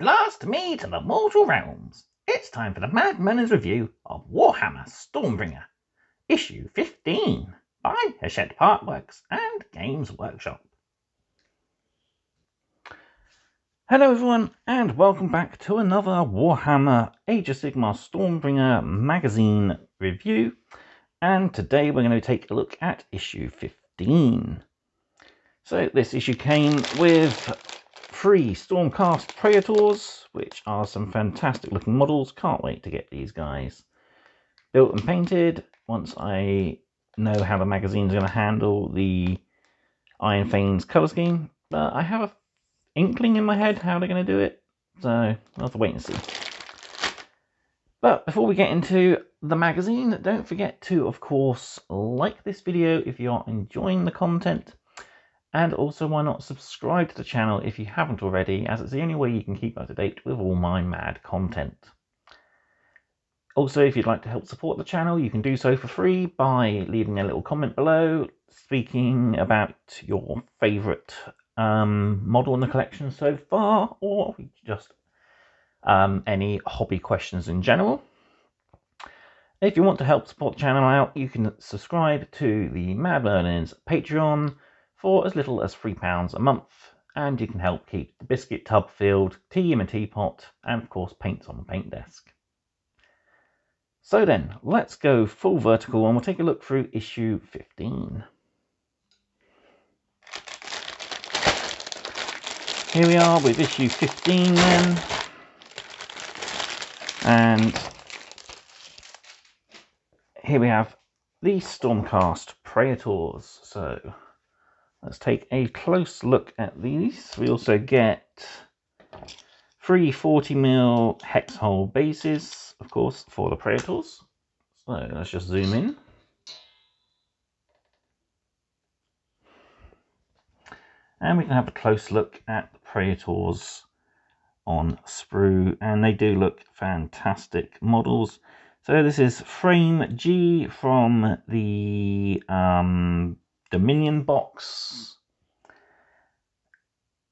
Blast me to the mortal realms. It's time for the Mad Merlins review of Warhammer Stormbringer, issue 15 by Hachette Artworks and Games Workshop. Hello everyone and welcome back to another Warhammer Age of Sigmar Stormbringer magazine review, and today we're going to take a look at issue 15. So this issue came with 3 Stormcast Praetors, which are some fantastic looking models. Can't wait to get these guys built and painted once I know how the magazine's going to handle the Iron Fane's colour scheme. But I have an inkling in my head how they're going to do it, so I'll have to wait and see. But before we get into the magazine, don't forget to, of course, like this video if you're enjoying the content. And also, why not subscribe to the channel if you haven't already, as it's the only way you can keep up to date with all my mad content. Also, if you'd like to help support the channel, you can do so for free by leaving a little comment below, speaking about your favourite model in the collection so far, or just any hobby questions in general. If you want to help support the channel out, you can subscribe to the Mad Merlins Patreon for as little as £3 a month, and you can help keep the biscuit tub filled, tea in a teapot, and of course paints on the paint desk. So then, let's go full vertical and we'll take a look through issue 15. Here we are with issue 15 then, and here we have the Stormcast Praetors. So let's take a close look at these. We also get 3 40mm hex hole bases, of course, for the Praetors. So let's just zoom in. And we can have a close look at the Praetors on sprue, and they do look fantastic models. So this is frame G from the Dominion box,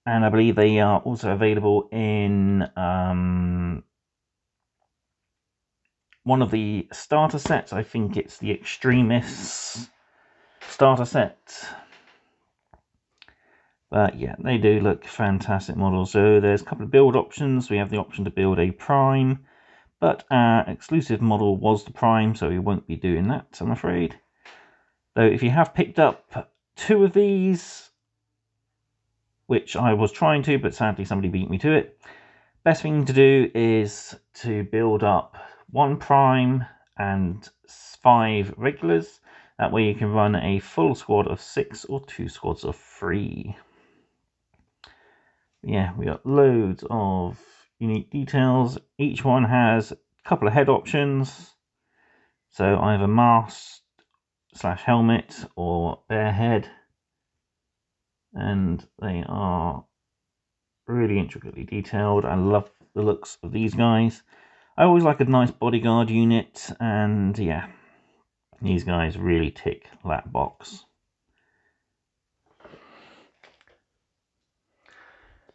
and I believe they are also available in one of the starter sets. I think it's the Extremists starter set. But yeah, they do look fantastic models. So there's a couple of build options. We have the option to build a prime, but our exclusive model was the prime, so we won't be doing that, I'm afraid. So if you have picked up 2 of these, which I was trying to, but sadly somebody beat me to it, best thing to do is to build up 1 prime and 5 regulars. That way you can run a full squad of 6 or 2 squads of 3. Yeah, we got loads of unique details. Each one has a couple of head options. So either mask / helmet or bare head, and they are really intricately detailed. I love the looks of these guys. I always like a nice bodyguard unit, and yeah, these guys really tick that box.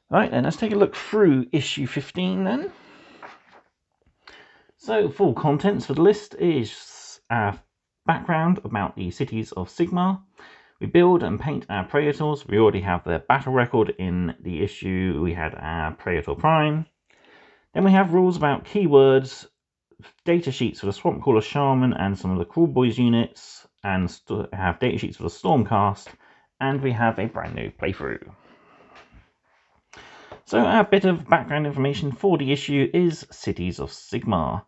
Right then, let's take a look through issue 15 then. So full contents for the list is our background about the cities of Sigmar. We build and paint our Praetors. We already have their battle record in the issue. We had our Praetor Prime. Then we have rules about keywords, data sheets for the Swampcaller Shaman and some of the Cruel Boys units, and have data sheets for the Stormcast, and we have a brand new playthrough. So our bit of background information for the issue is Cities of Sigmar.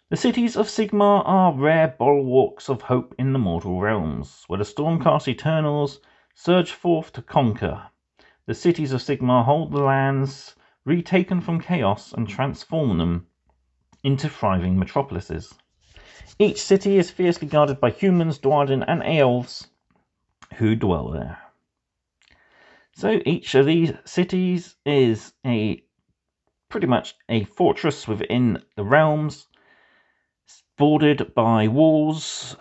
The cities of Sigmar are rare bulwarks of hope in the mortal realms, where the Stormcast Eternals surge forth to conquer. The cities of Sigmar hold the lands retaken from chaos and transform them into thriving metropolises. Each city is fiercely guarded by humans, dwarven and elves who dwell there. So each of these cities is pretty much a fortress within the realms, bordered by walls,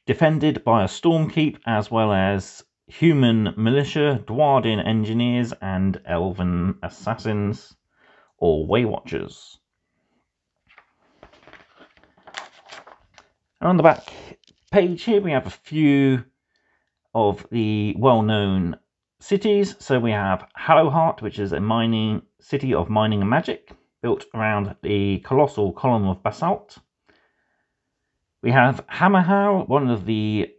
defended by a stormkeep, as well as human militia, dwarven engineers, and elven assassins, or Way Watchers. And on the back page here we have a few of the well-known cities. So we have Hallowheart, which is a city of mining and magic, built around the colossal column of basalt. We have Hammerhal, one of the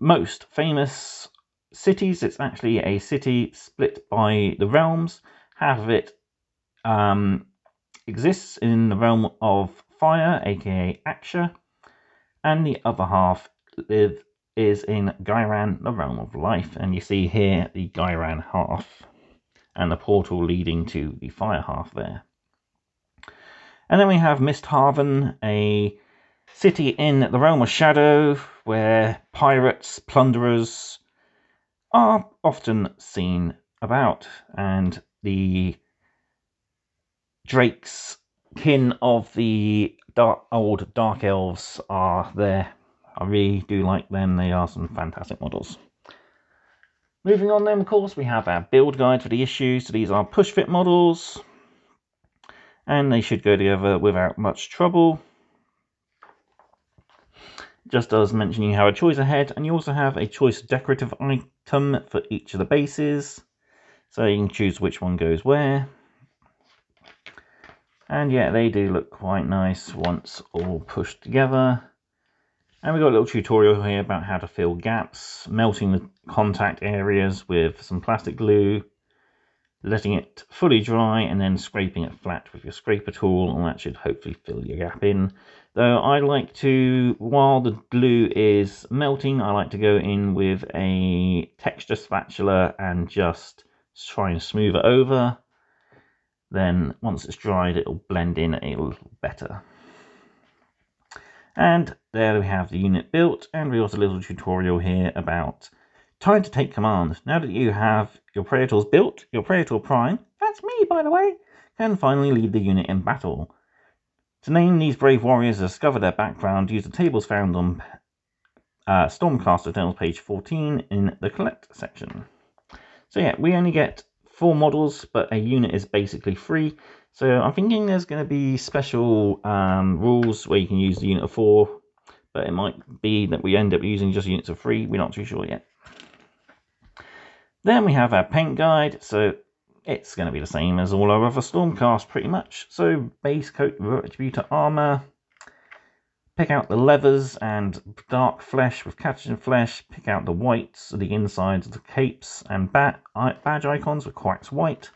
most famous cities. It's actually a city split by the realms. Half of it exists in the realm of fire, aka Aksha, and the other half is in Gairan, the realm of life. And you see here the Gairan half and the portal leading to the fire half there. And then we have Misthaven, a city in the realm of shadow where pirates, plunderers are often seen about, and the drakes, kin of the old dark elves, are there. I really do like them. They are some fantastic models. Moving on then, of course, we have our build guide for the issue. So these are push fit models, and they should go together without much trouble. Just does mention you have a choice ahead, and you also have a choice decorative item for each of the bases. So you can choose which one goes where. And yeah, they do look quite nice once all pushed together. And we've got a little tutorial here about how to fill gaps, melting the contact areas with some plastic glue, letting it fully dry, and then scraping it flat with your scraper tool, and that should hopefully fill your gap in. Though I like to, while the glue is melting, I like to go in with a texture spatula and just try and smooth it over. Then once it's dried, it'll blend in a little better. And there we have the unit built, and we got a little tutorial here about time to take command. Now that you have your Praetors built, your Praetor Prime, that's me by the way, can finally lead the unit in battle. To name these brave warriors, discover their background, use the tables found on Stormcast Praetors page 14 in the Collect section. So yeah, we only get 4 models, but a unit is basically free. So I'm thinking there's going to be special rules where you can use the unit of 4, but it might be that we end up using just units of 3. We're not too sure yet. Then we have our paint guide. So it's going to be the same as all our other Stormcast pretty much. So base coat, attributor armor. Pick out the leathers and dark flesh with Catechin flesh. Pick out the whites of the insides of the capes and badge icons with Quack's white.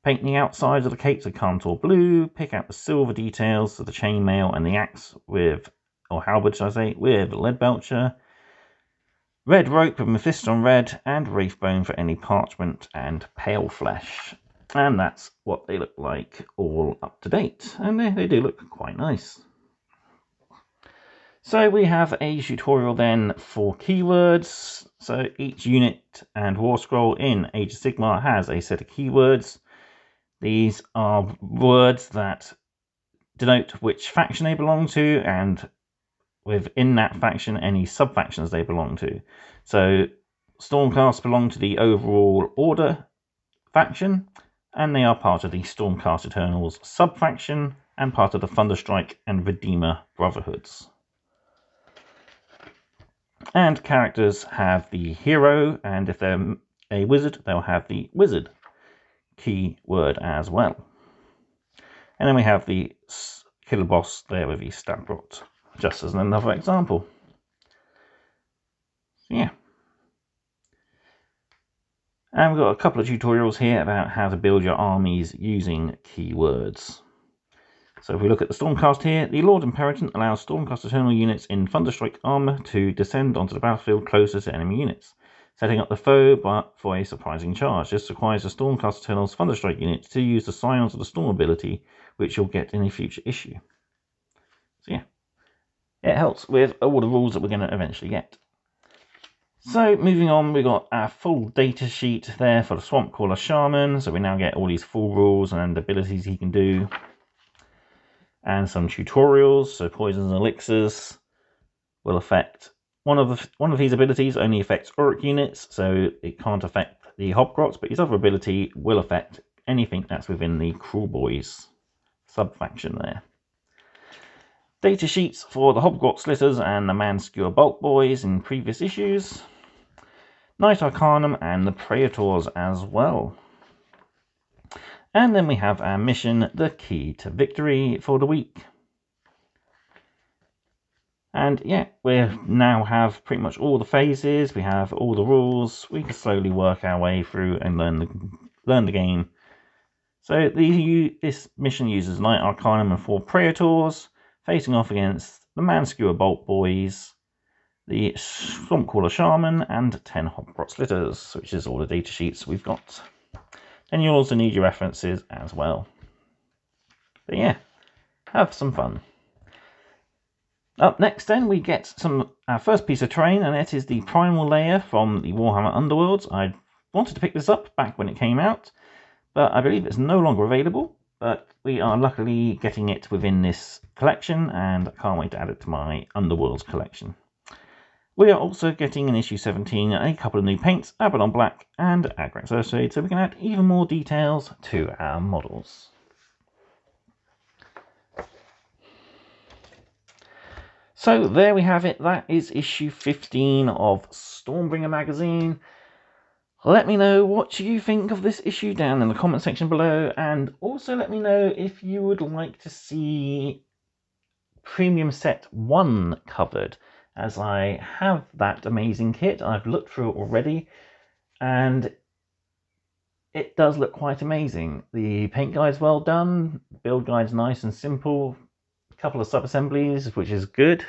Paint the outsides of the capes with Cantor blue. Pick out the silver details of the chainmail and the axe with, or halberd should I say, with Leadbelcher. Red rope with Mephiston red, and Wraithbone for any parchment and pale flesh. And that's what they look like all up to date. And they do look quite nice. So we have a tutorial then for keywords. So each unit and war scroll in Age of Sigmar has a set of keywords. These are words that denote which faction they belong to, and within that faction any sub-factions they belong to. So Stormcast belong to the overall Order faction, and they are part of the Stormcast Eternals sub-faction and part of the Thunderstrike and Redeemer Brotherhoods. And characters have the hero, and if they're a wizard, they'll have the wizard keyword as well. And then we have the killer boss there with the Stabrot, just as another example. So yeah. And we've got a couple of tutorials here about how to build your armies using keywords. So if we look at the Stormcast here, the Lord Imperator allows Stormcast Eternal units in Thunderstrike armor to descend onto the battlefield closer to enemy units, setting up the foe for a surprising charge. This requires the Stormcast Eternal's Thunderstrike units to use the Scions of the Storm ability, which you'll get in a future issue. So yeah, it helps with all the rules that we're going to eventually get. So moving on, we've got our full data sheet there for the Swampcaller Shaman. So we now get all these full rules and abilities he can do. And some tutorials. So poisons and elixirs will affect one of his abilities only affects Auric units, so it can't affect the Hobgrots, but his other ability will affect anything that's within the Cruel Boys sub-faction there. Data sheets for the Hobgrot Slitters and the Manskewer Bulk Boys in previous issues. Knight Arcanum and the Praetors as well. And then we have our mission, the Key to Victory, for the week. And yeah, we now have pretty much all the phases, we have all the rules, we can slowly work our way through and learn the game. So this mission uses Knight Arcanum and 4 Praetors, facing off against the Manskewer Bolt Boys, the Stormcaller Shaman, and 10 Hobgrot Slitters, which is all the data sheets we've got. And you'll also need your references as well. But yeah, have some fun. Up next then, we get our first piece of terrain, and it is the Primal Layer from the Warhammer Underworlds. I wanted to pick this up back when it came out, but I believe it's no longer available. But we are luckily getting it within this collection, and I can't wait to add it to my Underworlds collection. We are also getting in issue 17 a couple of new paints, Abaddon Black and Agrax Earthshade, so we can add even more details to our models. So there we have it. That is issue 15 of Stormbringer magazine. Let me know what you think of this issue down in the comment section below, and also let me know if you would like to see Premium Set 1 covered, as I have that amazing kit. I've looked through it already, and it does look quite amazing. The paint guide's well done, the build guide's nice and simple, a couple of sub-assemblies, which is good.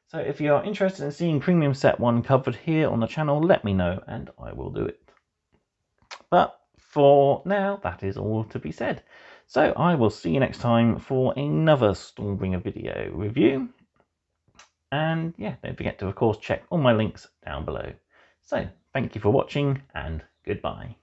So if you are interested in seeing Premium Set 1 covered here on the channel, let me know and I will do it. But for now, that is all to be said. So I will see you next time for another Stormbringer video review. And yeah, don't forget to, of course, check all my links down below. So thank you for watching and goodbye.